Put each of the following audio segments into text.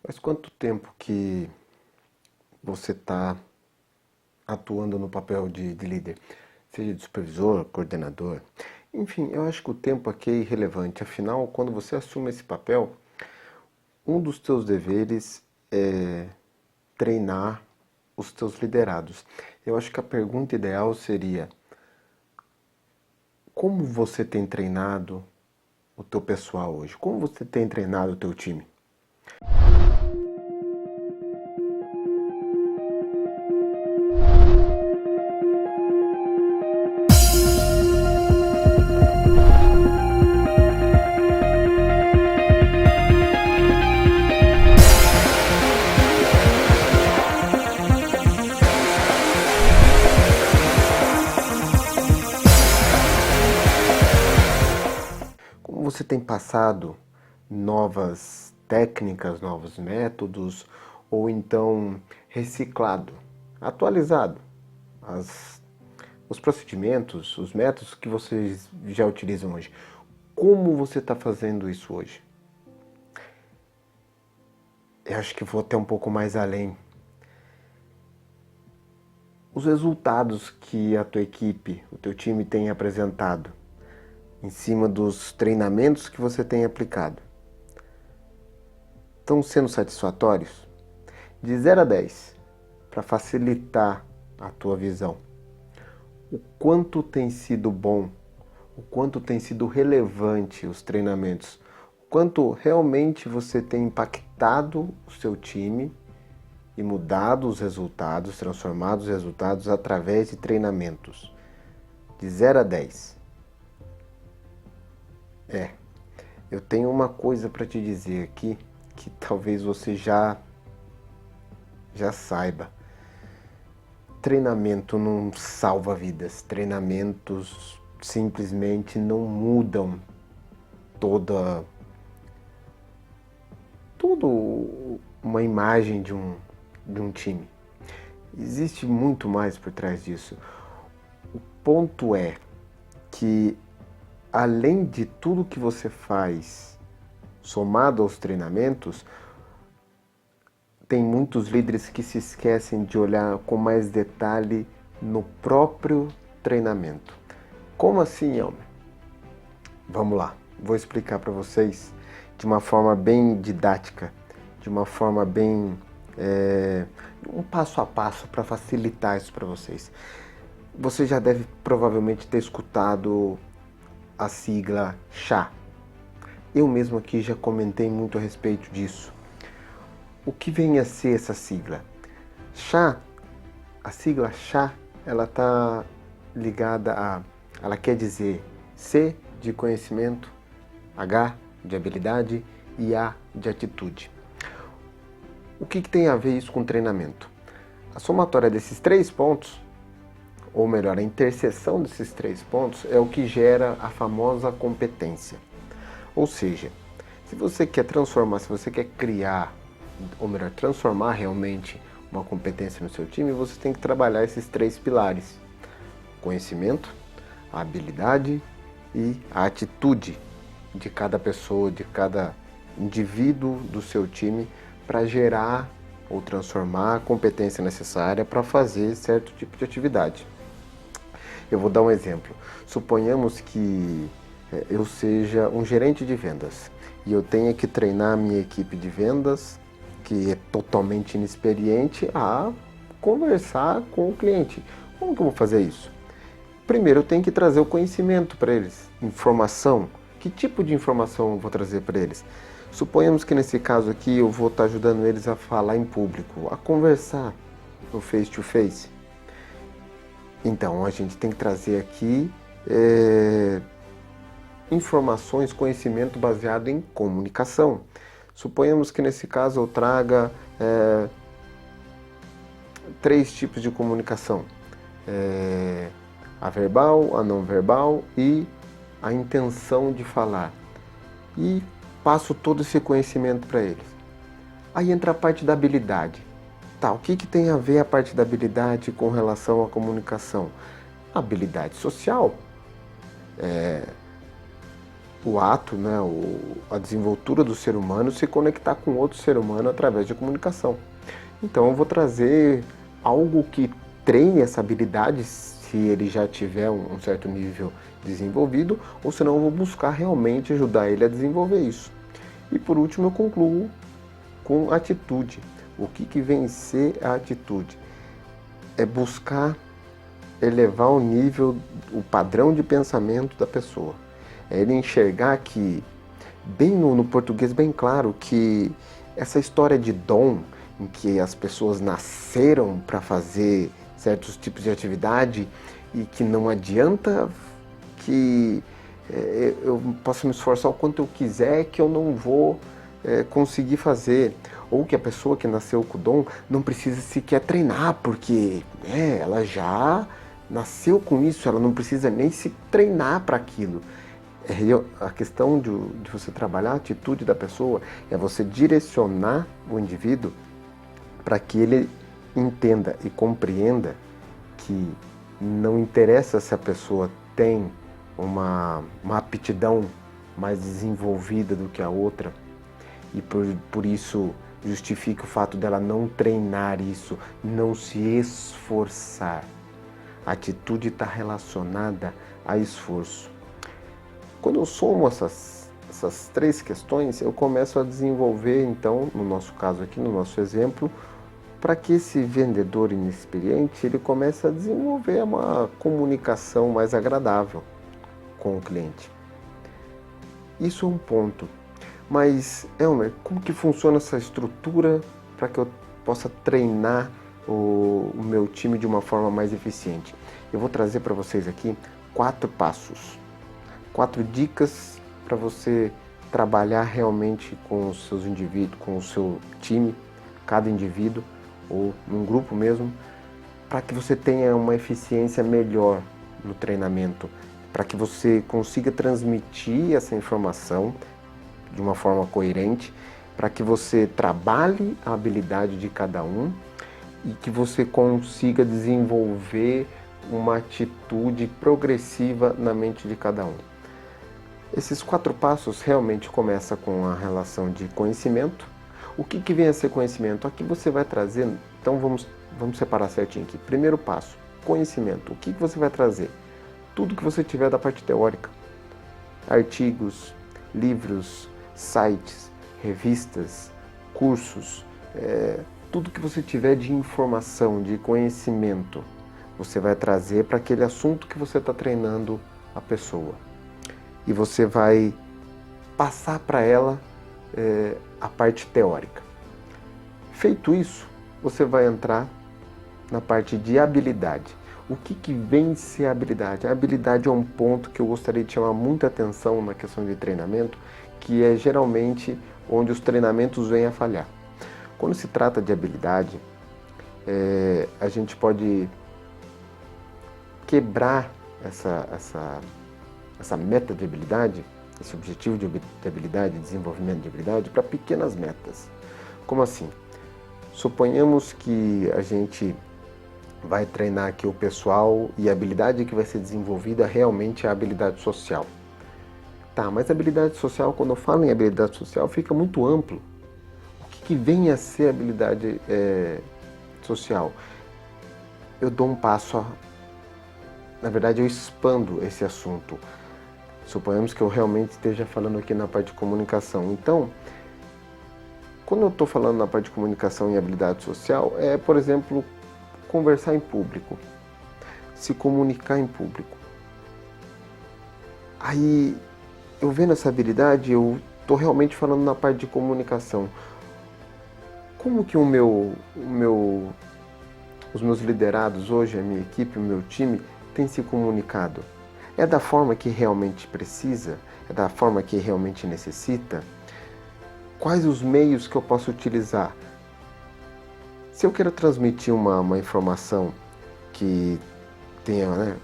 Faz quanto tempo que você está atuando no papel de líder? Seja de supervisor, coordenador. Enfim, eu acho que o tempo aqui é irrelevante. Afinal, quando você assume esse papel, um dos teus deveres é treinar os teus liderados. Eu acho que a pergunta ideal seria: como você tem treinado o teu pessoal hoje? Como você tem treinado o teu time? Como você tem passado novas técnicas, novos métodos, ou então reciclado, atualizado os procedimentos, os métodos que vocês já utilizam hoje? Como você está fazendo isso hoje? Eu acho que vou até um pouco mais além. Os resultados que a tua equipe, o teu time tem apresentado em cima dos treinamentos que você tem aplicado, estão sendo satisfatórios? De 0 a 10, para facilitar a tua visão, o quanto tem sido bom, o quanto tem sido relevante os treinamentos, o quanto realmente você tem impactado o seu time e mudado os resultados, transformado os resultados através de treinamentos. De 0 a 10. Eu tenho uma coisa para te dizer aqui que talvez você já saiba. Treinamento não salva vidas. Treinamentos simplesmente não mudam toda uma imagem de um time. Existe muito mais por trás disso. O ponto é que, além de tudo que você faz somado aos treinamentos, tem muitos líderes que se esquecem de olhar com mais detalhe no próprio treinamento. Como assim, Elmer? Vamos lá, vou explicar para vocês de uma forma bem didática, de uma forma bem um passo a passo para facilitar isso para vocês. Você já deve provavelmente ter escutado a sigla SHA. Eu mesmo aqui já comentei muito a respeito disso. O que vem a ser essa sigla? SHA, a sigla SHA, ela está ligada ela quer dizer C de conhecimento, H de habilidade e A de atitude. O que tem a ver isso com treinamento? A somatória desses 3 pontos, ou melhor, a interseção desses 3 pontos, é o que gera a famosa competência. Ou seja, se você quer transformar, se você quer criar, ou melhor, transformar realmente uma competência no seu time, você tem que trabalhar esses 3 pilares: conhecimento, a habilidade e a atitude de cada pessoa, de cada indivíduo do seu time, para gerar ou transformar a competência necessária para fazer certo tipo de atividade. Eu vou dar um exemplo. Suponhamos que eu seja um gerente de vendas e eu tenha que treinar a minha equipe de vendas, que é totalmente inexperiente, a conversar com o cliente. Como que eu vou fazer isso? Primeiro eu tenho que trazer o conhecimento para eles, informação. Que tipo de informação eu vou trazer para eles? Suponhamos que nesse caso aqui eu vou estar ajudando eles a falar em público, a conversar no face to face. Então a gente tem que trazer aqui informações, conhecimento baseado em comunicação. Suponhamos que nesse caso eu traga 3 tipos de comunicação: a verbal, a não verbal e a intenção de falar. E passo todo esse conhecimento para eles. Aí entra a parte da habilidade. Tá, o que tem a ver a parte da habilidade com relação à comunicação? Habilidade social. o ato, né, a desenvoltura do ser humano se conectar com outro ser humano através de comunicação. Então eu vou trazer algo que treine essa habilidade, se ele já tiver um certo nível desenvolvido, ou senão eu vou buscar realmente ajudar ele a desenvolver isso. E por último eu concluo com atitude. O que vem ser a atitude? É buscar elevar o nível, o padrão de pensamento da pessoa. É ele enxergar que, bem no português bem claro, que essa história de dom, em que as pessoas nasceram para fazer certos tipos de atividade e que não adianta que eu possa me esforçar o quanto eu quiser que eu não vou conseguir fazer. Ou que a pessoa que nasceu com o dom não precisa sequer treinar, porque ela já nasceu com isso, ela não precisa nem se treinar para aquilo. A questão de você trabalhar a atitude da pessoa é você direcionar o indivíduo para que ele entenda e compreenda que não interessa se a pessoa tem uma aptidão mais desenvolvida do que a outra e por isso justifica o fato dela não treinar isso, não se esforçar. A atitude está relacionada a esforço. Quando eu somo essas três questões, eu começo a desenvolver, então, no nosso caso aqui, no nosso exemplo, para que esse vendedor inexperiente ele comece a desenvolver uma comunicação mais agradável com o cliente. Isso é um ponto. Mas, Elmer, como que funciona essa estrutura para que eu possa treinar o meu time de uma forma mais eficiente? Eu vou trazer para vocês aqui 4 passos, 4 dicas para você trabalhar realmente com os seus indivíduos, com o seu time, cada indivíduo ou num grupo mesmo, para que você tenha uma eficiência melhor no treinamento, para que você consiga transmitir essa informação de uma forma coerente, para que você trabalhe a habilidade de cada um e que você consiga desenvolver uma atitude progressiva na mente de cada um. Esses 4 passos realmente começam com a relação de conhecimento. O que vem a ser conhecimento? Aqui você vai trazer, então vamos separar certinho aqui. Primeiro passo, conhecimento. O que você vai trazer? Tudo que você tiver da parte teórica. Artigos, livros, sites, revistas, cursos, tudo que você tiver de informação, de conhecimento, você vai trazer para aquele assunto que você está treinando a pessoa. E você vai passar para ela a parte teórica. Feito isso, você vai entrar na parte de habilidade. O que vem ser habilidade? A habilidade é um ponto que eu gostaria de chamar muita atenção na questão de treinamento, que é geralmente onde os treinamentos vêm a falhar. Quando se trata de habilidade, a gente pode quebrar essa meta de habilidade, esse objetivo de habilidade, desenvolvimento de habilidade, para pequenas metas. Como assim? Suponhamos que a gente vai treinar aqui o pessoal e a habilidade que vai ser desenvolvida realmente é a habilidade social. Tá, mas a habilidade social, quando eu falo em habilidade social, fica muito amplo. O que vem a ser habilidade social? Eu dou um passo, na verdade eu expando esse assunto. Suponhamos que eu realmente esteja falando aqui na parte de comunicação. Então, quando eu estou falando na parte de comunicação e habilidade social, por exemplo, conversar em público, se comunicar em público. Aí, eu vendo essa habilidade, eu estou realmente falando na parte de comunicação. Como que os meus liderados hoje, a minha equipe, o meu time, tem se comunicado? É da forma que realmente precisa? É da forma que realmente necessita? Quais os meios que eu posso utilizar? Se eu quero transmitir uma informação que tenha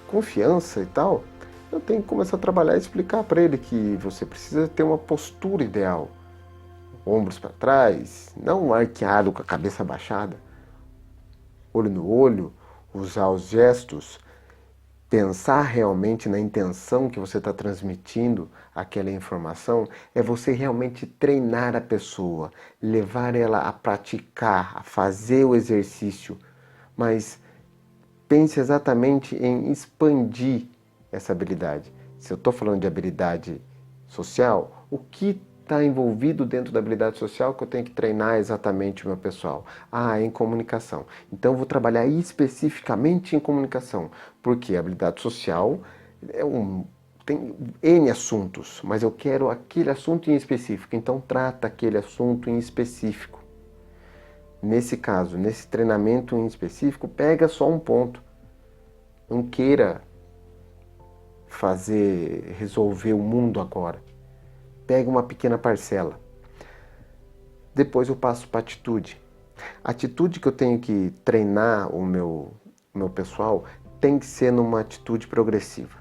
confiança e tal, eu tenho que começar a trabalhar e explicar para ele que você precisa ter uma postura ideal. Ombros para trás, não arqueado com a cabeça abaixada. Olho no olho, usar os gestos, pensar realmente na intenção que você está transmitindo aquela informação, é você realmente treinar a pessoa, levar ela a praticar, a fazer o exercício, mas pense exatamente em expandir essa habilidade. Se eu estou falando de habilidade social, o que está envolvido dentro da habilidade social que eu tenho que treinar exatamente o meu pessoal? Em comunicação. Então eu vou trabalhar especificamente em comunicação, porque a habilidade social tem N assuntos, mas eu quero aquele assunto em específico, então trata aquele assunto em específico. Nesse caso, nesse treinamento em específico, pega só um ponto. Não queira resolver o mundo agora. Pega uma pequena parcela. Depois eu passo para a atitude. A atitude que eu tenho que treinar o meu pessoal tem que ser numa atitude progressiva.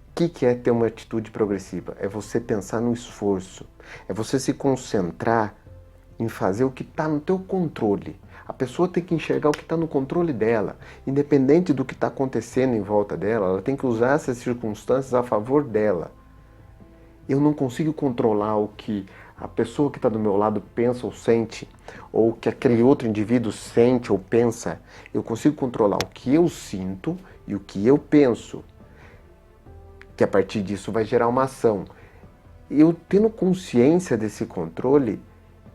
O que é ter uma atitude progressiva? É você pensar no esforço. É você se concentrar em fazer o que está no teu controle. A pessoa tem que enxergar o que está no controle dela. Independente do que está acontecendo em volta dela, ela tem que usar essas circunstâncias a favor dela. Eu não consigo controlar o que a pessoa que está do meu lado pensa ou sente, ou o que aquele outro indivíduo sente ou pensa. Eu consigo controlar o que eu sinto e o que eu penso, que a partir disso vai gerar uma ação. Eu tendo consciência desse controle,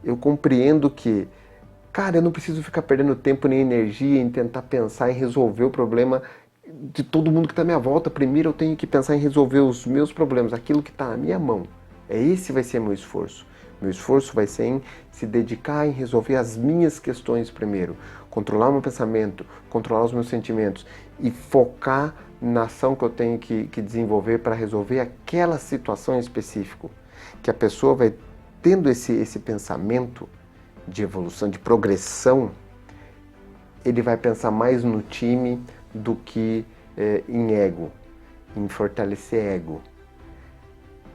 eu compreendo que, cara, eu não preciso ficar perdendo tempo nem energia em tentar pensar em resolver o problema de todo mundo que está à minha volta. Primeiro eu tenho que pensar em resolver os meus problemas, aquilo que está na minha mão. Esse vai ser meu esforço. Meu esforço vai ser em se dedicar em resolver as minhas questões primeiro. Controlar o meu pensamento, controlar os meus sentimentos e focar na ação que eu tenho que desenvolver para resolver aquela situação em específico. Que a pessoa vai tendo esse pensamento de evolução, de progressão, ele vai pensar mais no time do que em ego, em fortalecer ego.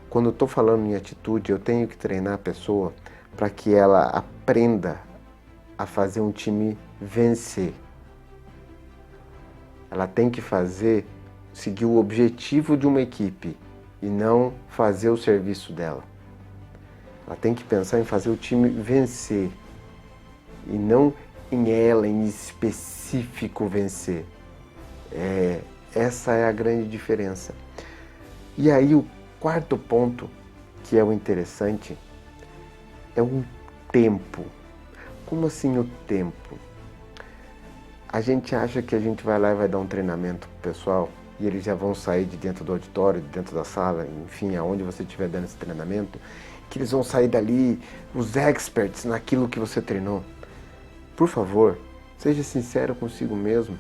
Quando eu estou falando em atitude, eu tenho que treinar a pessoa para que ela aprenda a fazer um time vencer. Ela tem que seguir o objetivo de uma equipe e não fazer o serviço dela. Ela tem que pensar em fazer o time vencer e não em ela, em específico vencer. Essa é a grande diferença. E aí o quarto ponto, que é o interessante, é o tempo. Como assim o tempo? A gente acha que a gente vai lá e vai dar um treinamento pro pessoal e eles já vão sair de dentro do auditório, de dentro da sala, enfim, aonde você estiver dando esse treinamento, que eles vão sair dali os experts naquilo que você treinou. Por favor, seja sincero consigo mesmo.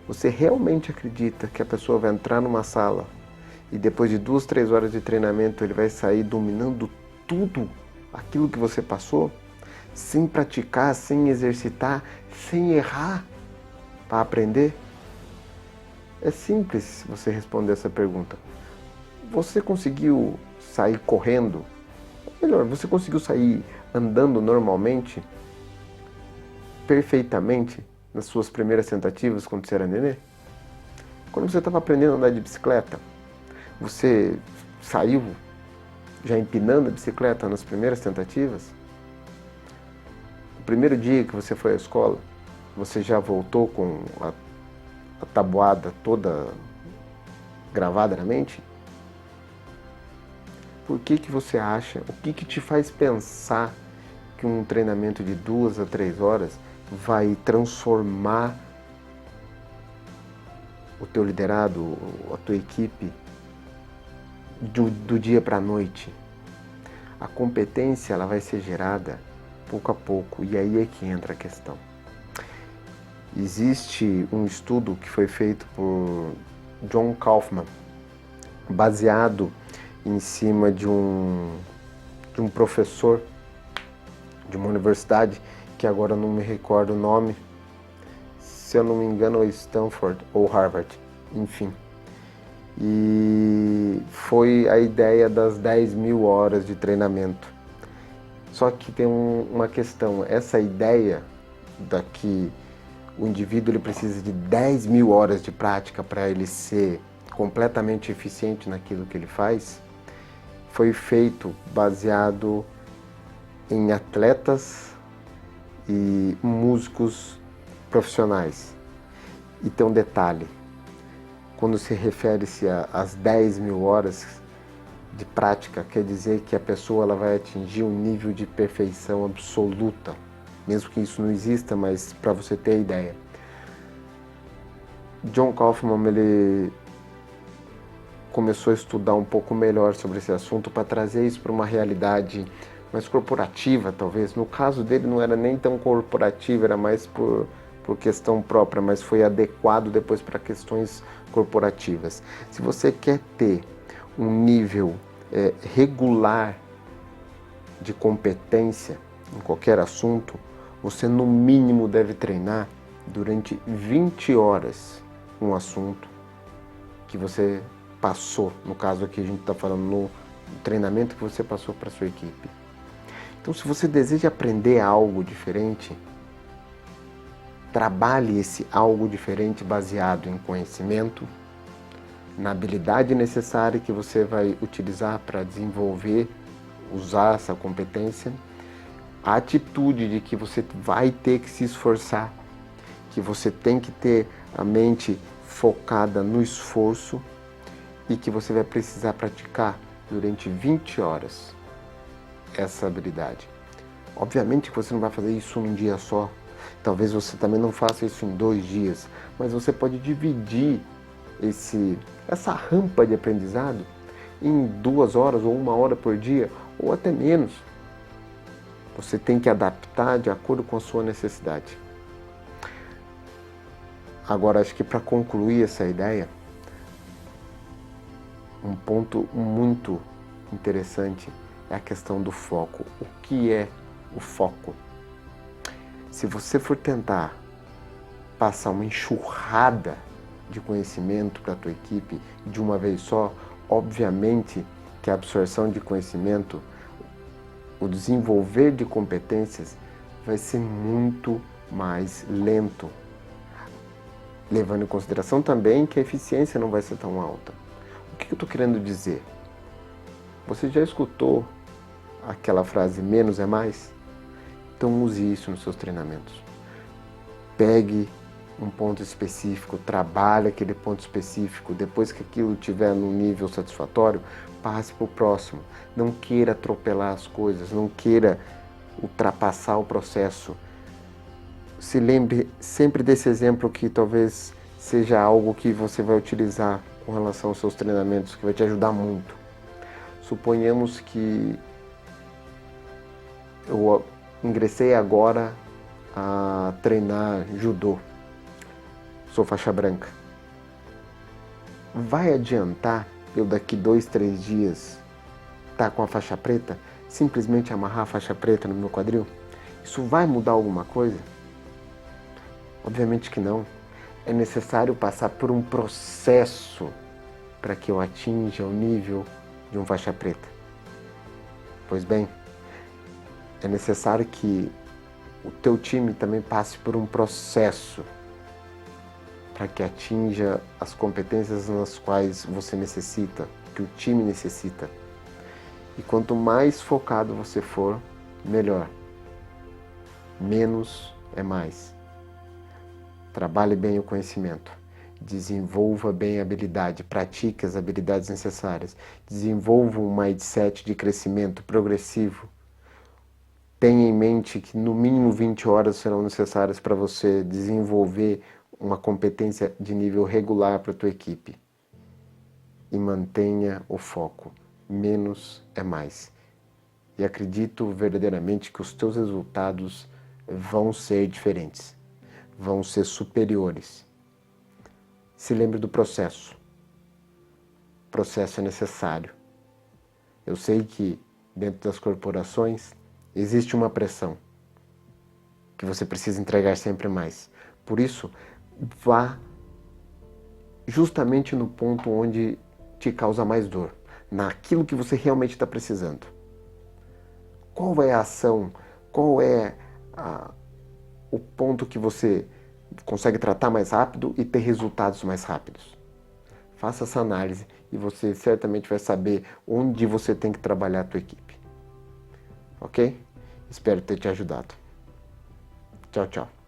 Você realmente acredita que a pessoa vai entrar numa sala e depois de 2, 3 horas de treinamento ele vai sair dominando tudo aquilo que você passou? Sem praticar, sem exercitar, sem errar para aprender? É simples você responder essa pergunta. Você conseguiu sair correndo? Ou melhor, você conseguiu sair andando normalmente, perfeitamente, nas suas primeiras tentativas quando você era nenê? Quando você estava aprendendo a andar de bicicleta, você saiu já empinando a bicicleta nas primeiras tentativas? O primeiro dia que você foi à escola, você já voltou com a tabuada toda gravada na mente? Por que você acha, o que te faz pensar que um treinamento de 2 a 3 horas vai transformar o teu liderado, a tua equipe do dia para a noite? A competência ela vai ser gerada pouco a pouco, e aí é que entra a questão. Existe um estudo que foi feito por John Kaufman, baseado em cima de um professor de uma universidade, que agora eu não me recordo o nome, se eu não me engano é Stanford ou Harvard, enfim. E foi a ideia das 10.000 horas de treinamento. Só que tem uma questão, essa ideia o indivíduo ele precisa de 10.000 horas de prática para ele ser completamente eficiente naquilo que ele faz, foi feito baseado em atletas e músicos profissionais. E tem um detalhe, quando se refere-se às 10.000 horas de prática, quer dizer que a pessoa ela vai atingir um nível de perfeição absoluta, mesmo que isso não exista, mas para você ter a ideia. John Kaufman ele começou a estudar um pouco melhor sobre esse assunto para trazer isso para uma realidade mais corporativa, talvez. No caso dele não era nem tão corporativa, era mais por questão própria, mas foi adequado depois para questões corporativas. Se você quer ter um nível regular de competência em qualquer assunto, você no mínimo deve treinar durante 20 horas um assunto que você passou. No caso aqui a gente está falando no treinamento que você passou para a sua equipe. Então, se você deseja aprender algo diferente, trabalhe esse algo diferente baseado em conhecimento, na habilidade necessária que você vai utilizar para desenvolver, usar essa competência, a atitude de que você vai ter que se esforçar, que você tem que ter a mente focada no esforço e que você vai precisar praticar durante 20 horas essa habilidade. Obviamente que você não vai fazer isso num dia só, talvez você também não faça isso em 2 dias, mas você pode dividir essa rampa de aprendizado em 2 horas ou 1 hora por dia, ou até menos. Você tem que adaptar de acordo com a sua necessidade. Agora, acho que para concluir essa ideia, um ponto muito interessante é a questão do foco. O que é o foco? Se você for tentar passar uma enxurrada de conhecimento para a tua equipe de uma vez só, obviamente que a absorção de conhecimento, o desenvolver de competências vai ser muito mais lento, levando em consideração também que a eficiência não vai ser tão alta. O que eu estou querendo dizer? Você já escutou aquela frase menos é mais? Então use isso nos seus treinamentos. Pegue um ponto específico, trabalhe aquele ponto específico, depois que aquilo estiver num nível satisfatório, passe para o próximo. Não queira atropelar as coisas, não queira ultrapassar o processo. Se lembre sempre desse exemplo que talvez seja algo que você vai utilizar com relação aos seus treinamentos, que vai te ajudar muito. Suponhamos que eu ingressei agora a treinar judô. Sou faixa branca. Vai adiantar eu daqui 2, 3 dias estar com a faixa preta, simplesmente amarrar a faixa preta no meu quadril? Isso vai mudar alguma coisa? Obviamente que não. É necessário passar por um processo para que eu atinja o nível de um faixa preta. Pois bem, é necessário que o teu time também passe por um processo para que atinja as competências nas quais você necessita, que o time necessita. E quanto mais focado você for, melhor. Menos é mais. Trabalhe bem o conhecimento. Desenvolva bem a habilidade, pratique as habilidades necessárias. Desenvolva um mindset de crescimento progressivo. Tenha em mente que no mínimo 20 horas serão necessárias para você desenvolver uma competência de nível regular para a tua equipe. E mantenha o foco. Menos é mais. E acredito verdadeiramente que os teus resultados vão ser diferentes. Vão ser superiores. Se lembre do processo. O processo é necessário. Eu sei que dentro das corporações existe uma pressão que você precisa entregar sempre mais. Por isso, vá justamente no ponto onde te causa mais dor, naquilo que você realmente está precisando. Qual é a ação? Qual é o ponto que você consegue tratar mais rápido e ter resultados mais rápidos. Faça essa análise e você certamente vai saber onde você tem que trabalhar a tua equipe. Ok? Espero ter te ajudado. Tchau, tchau.